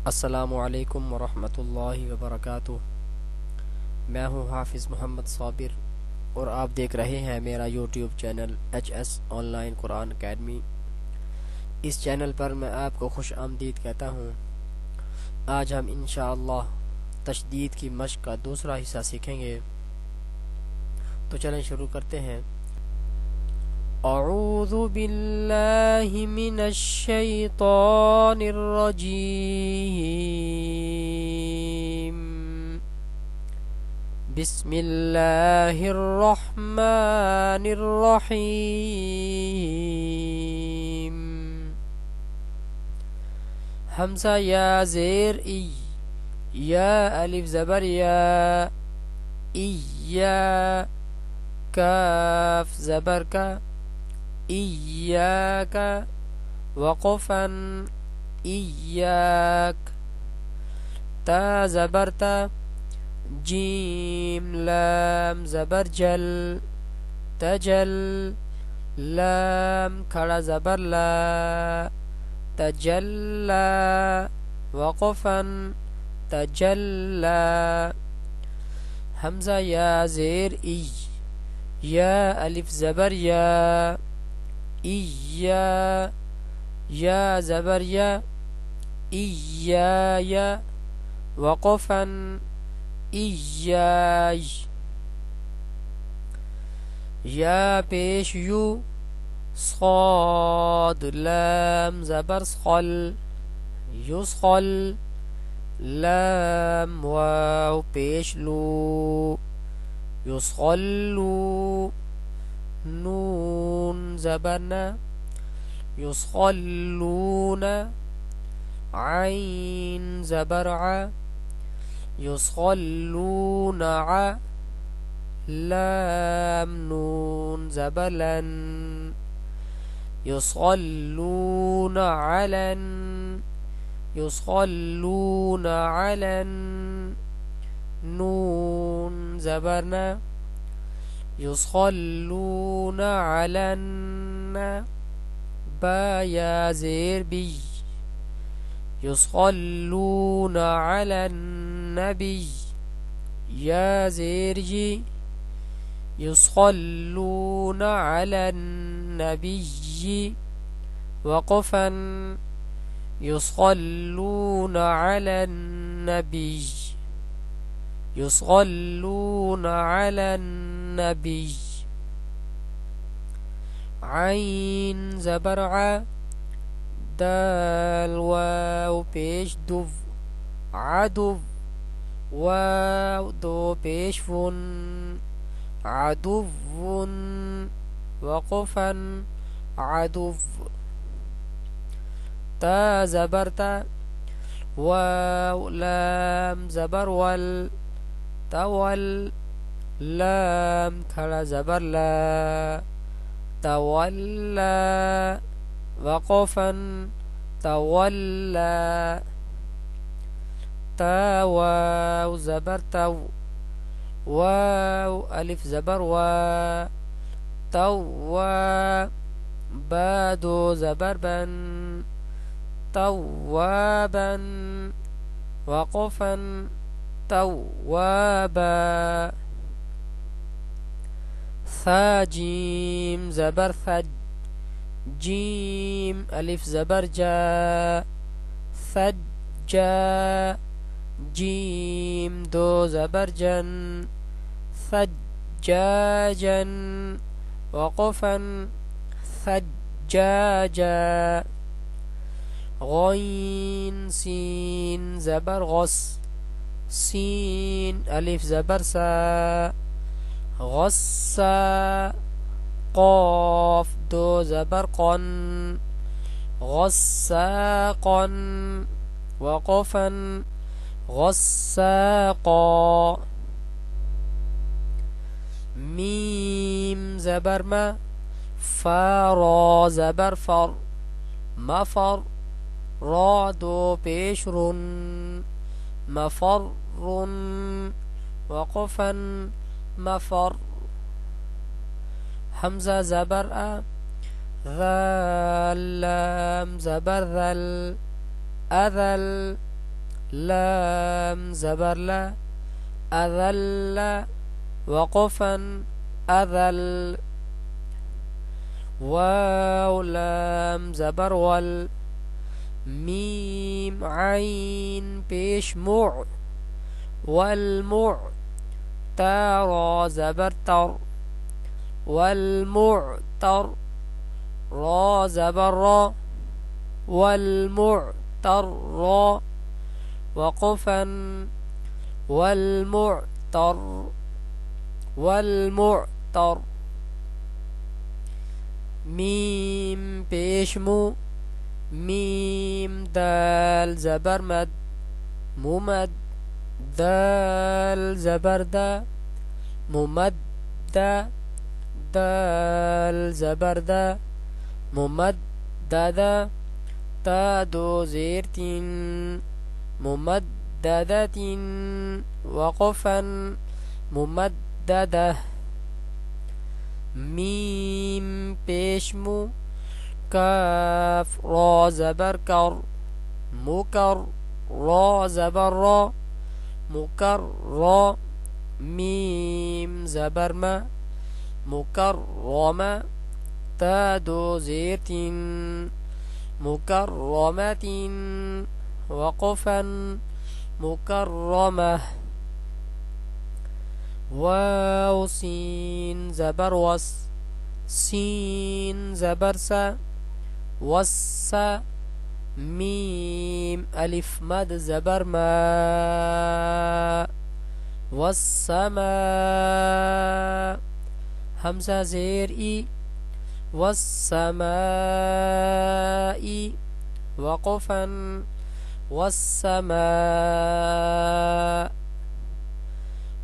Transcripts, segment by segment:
अस्सलामु अलैकुम वरहमतुल्लाहि वबरकातुह। मैं हूँ हाफिज़ मोहम्मद साबिर और आप देख रहे हैं मेरा YouTube channel HS online Quran academy. इस चैनल पर मैं आपको खुश आमदीद कहता हूँ। आज हम इंशाअल्लाह तशदीद की मश्क का दूसरा हिस्सा सीखेंगे, तो चलें शुरू करते हैं। अऊज़ु बिल्लाहि मिनश शैतानिर रजीम। बिस्मिल्लाहिर रहमानिर रहीम। हमज़ा या ज़ेर ई, या अलिफ ज़बर या, इया काफ ज़बर का, इय्याका वक़फ़न इय्याक। ता ज़बर ता, जीम लाम ज़बर जल तजल। लाम खड़ा ज़बर ला, तजल्ला वक़फ़न तजल्ला। हमज़ा या ज़ेर ई, या अलिफ ज़बर या, इया या ज़बर या, इया वक़फ़न इयाय। या पेश यू, स्वाद लाम ज़बर ख़ल युस्ख़ल। लाम वाव पेश लू, युस्ख़ल्लू। नून ज़बर ना, युस्ख़ल्लूना। आइन ज़बर आ, युस्ख़ल्लूना आ। लाम नून ज़बर लन, युस्ख़ल्लूना अलन युस्ख़ल्लूना अलन। नून ज़बर ना, युस्ख़ल्लूना अलन्ना। बा या ज़ेर बी, युस्ख़ल्लूना अलन्नबी। या ज़ेर जी, युस्ख़ल्लूना अलन्नबिय्यि। वक़फ़न युस्ख़ल्लूना अलन्नबिय्य युस्ख़ल्लूना अलन्नबिय्य। आइन ज़बर आ, दाल वाव पेश दुव आदुव। वाव दो पेश वुन, आदुव्वुन वक़फ़न आदुव। ता ज़बर ता, वाव लाम ज़बर वल तवल। लाम खड़ा ज़बर ला, तवल्ला वक़फ़न तवल्ला। ता वाव ज़बर तव, वाव अलिफ ज़बर वा, तव्वा। बा दो ज़बर बन, तव्वाबन वक़फ़न तव्वाबा। सा जीम ज़बर थज, जीम अलिफ ज़बर जा, थज्जा। जीम दो ज़बर जन, थज्जाजन वक़फ़न थज्जाजा। गईन सीन ज़बर गस, सीन अलिफ ज़बर सा, गस्सा। क़ाफ दो ज़बर क़न, गस्साक़न वक़फ़न गस्साक़ा। मीम ज़बर मा, फा रा ज़बर फर मफर। रा दो पेश रुन, मफर्रुन वक़फ़न मफर। हमज़ा ज़बर आ, ज़ाल लाम ज़बर ज़ल अज़ल। लाम ज़बर ला, अज़ल्ला वक़फ़न अज़ल, वाव लाम ज़बर वल, मीम आइन पेश मुअ, वल मुअ, ता रा ज़बर तर, वल मुअतर, रा ज़बर रा, वल मुअतर रा, वक़फ़न वल मुअतर, वल मुअतर, मीम पेश मु, मीम दाल ज़बर मद, मुमद, दाल ज़बर दा, मुमद्दा, दाल ज़बर दा, मुमद्ददा, ता दो ज़ेर तीन, मुमद्ददतिन, वक़फ़न मुमद्ददा, मीम पेश मु, काफ रा ज़बर कर, मुकर, रा ज़बर रा, मुकर रा, मीम ज़बर मा, मुकर्रमा, ता दो ज़ेर तीन, मुकर्रमतिन, वक़फ़न मुकर्रमा, वाव सीन ज़बर वस, सीन ज़बर सा, वस्सा, मीम अलिफ मद ज़बर मा, वस्समा, हमज़ा ज़ेर ई, वस्समाई, वक़फ़न वस्समा,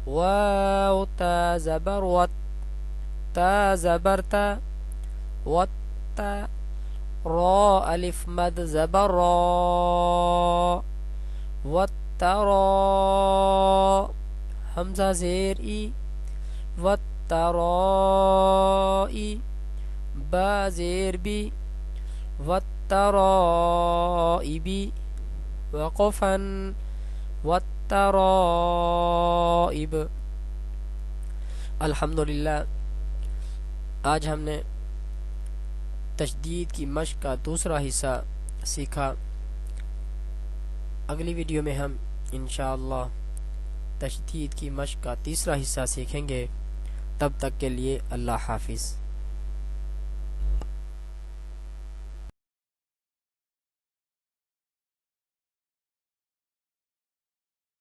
वाव ता ज़बर वत, ता ज़बर ता, वत्ता, रा अलिफ मद ज़बर रा, वत्तरा, हमज़ा ज़ेर ई, वत्तराई, बा ज़ेर बी, वत्तराइबी, वक़फ़न वत्तराइब। अल्हम्दुलिल्लाह, आज हमने तशदीद की मश्क का दूसरा हिस्सा सीखा। अगली वीडियो में हम इंशाअल्लाह तशदीद की मश्क का तीसरा हिस्सा सीखेंगे। तब तक के लिए अल्लाह हाफिज़।